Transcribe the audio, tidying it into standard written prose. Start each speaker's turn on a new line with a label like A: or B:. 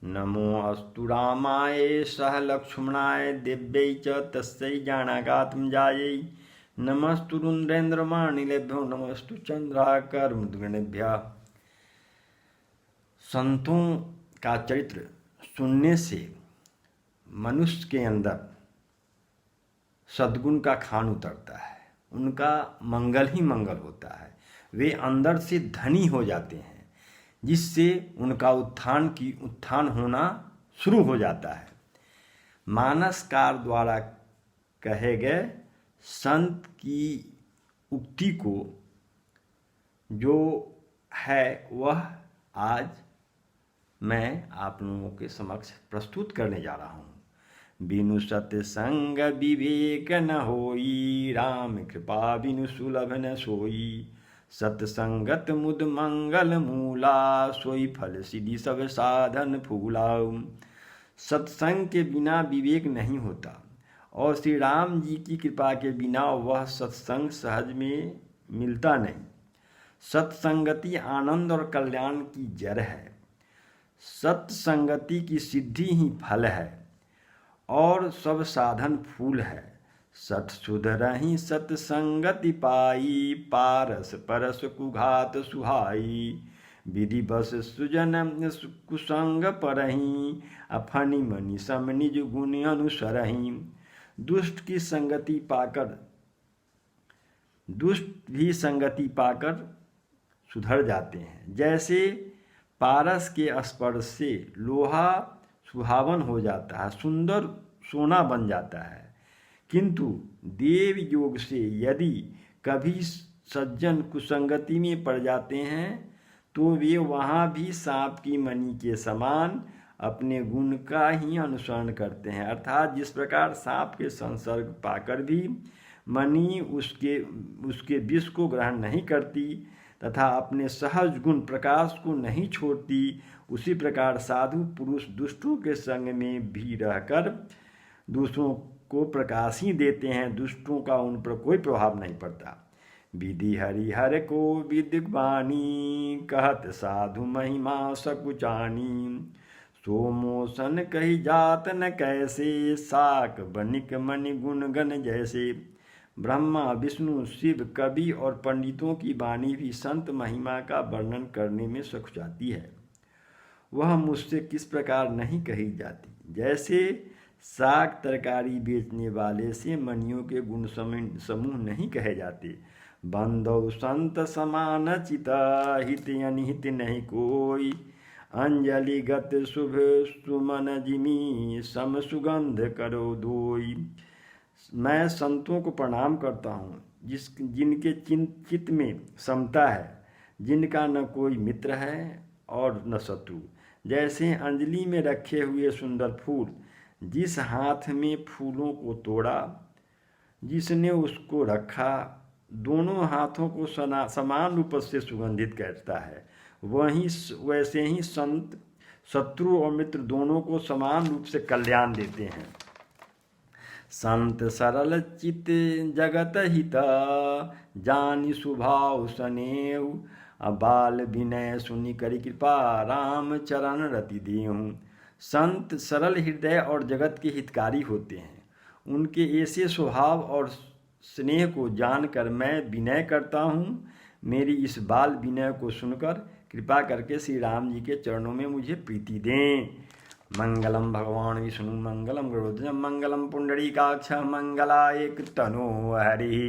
A: नमो अस्तु रामाय सह लक्ष्मणाय दिव्यै च तस्यै ज्ञानागात्मजायै नमस्तु रुद्रेन्द्रमानिलेभ्यो नमस्तु चंद्राकर्मगणेभ्यः। संतों का चरित्र सुनने से मनुष्य के अंदर सद्गुण का खान उतरता है, उनका मंगल ही मंगल होता है। वे अंदर से धनी हो जाते हैं, जिससे उनका उत्थान होना शुरू हो जाता है। मानसकार द्वारा कहे गए संत की उक्ति को जो है वह आज मैं आप लोगों के समक्ष प्रस्तुत करने जा रहा हूँ। बिनु सत्संग विवेक न होई, राम कृपा बिनु सुलभ न सोई। सत्संगत मुद मंगल मूला, सोई फल सिद्धि सब साधन फूला। सत्संग के बिना विवेक नहीं होता और श्री राम जी की कृपा के बिना वह सत्संग सहज में मिलता नहीं। सत्संगति आनंद और कल्याण की जड़ है। सत्संगति की सिद्धि ही फल है और सब साधन फूल है। सत सुधरहि सत्संगति पाई, पारस परस कुघात सुहाई। विधि बस सुजन कुसंग परहि, अफनि मनि सम निज गुण अनुसरहि। दुष्ट भी संगति पाकर सुधर जाते हैं। जैसे पारस के स्पर्श से लोहा सुहावन हो जाता है, सुंदर सोना बन जाता है, किंतु देव योग से यदि कभी सज्जन कुसंगति में पड़ जाते हैं तो वे वहाँ भी सांप की मणि के समान अपने गुण का ही अनुसरण करते हैं। अर्थात जिस प्रकार सांप के संसर्ग पाकर भी मणि उसके विष को ग्रहण नहीं करती तथा अपने सहज गुण प्रकाश को नहीं छोड़ती, उसी प्रकार साधु पुरुष दुष्टों के संग में भी रहकर दूसरों को प्रकाश ही देते हैं। दुष्टों का उन पर कोई प्रभाव नहीं पड़ता। विधि हरिहर को विद्वानी, कहत साधु महिमा सकुचानी। सोमोसन कही जात न कैसे, साक बनिक मणि गुण गण जैसे। ब्रह्मा विष्णु शिव कवि और पंडितों की वाणी भी संत महिमा का वर्णन करने में सकुचाती है। वह मुझसे किस प्रकार नहीं कही जाती। जैसे साग तरकारी बेचने वाले से मणियों के गुण समूह नहीं कहे जाते। बंधो संत समान चिता, हित अनिहित नहीं कोई। अंजलि गत शुभ सुमन जिमी, सम सुगंध करो दोई। मैं संतों को प्रणाम करता हूँ जिनके चित्त में समता है, जिनका न कोई मित्र है और न शत्रु। जैसे अंजलि में रखे हुए सुंदर फूल, जिस हाथ में फूलों को तोड़ा जिसने उसको रखा दोनों हाथों को समान रूप से सुगंधित करता है, वैसे ही संत शत्रु और मित्र दोनों को समान रूप से कल्याण देते हैं। संत सरल चित जगत हिता, जानि स्वभाव सनेऊ। बाल विनय सुनि करि कृपा, राम चरण रति देहूँ। संत सरल हृदय और जगत के हितकारी होते हैं। उनके ऐसे स्वभाव और स्नेह को जानकर मैं विनय करता हूँ। मेरी इस बाल विनय को सुनकर कृपा करके श्री राम जी के चरणों में मुझे प्रीति दें। मंगलम भगवान विष्णु मंगलम गरुड़ध्वज मंगलम पुंडरीकाक्ष मंगलाय तनो हरि।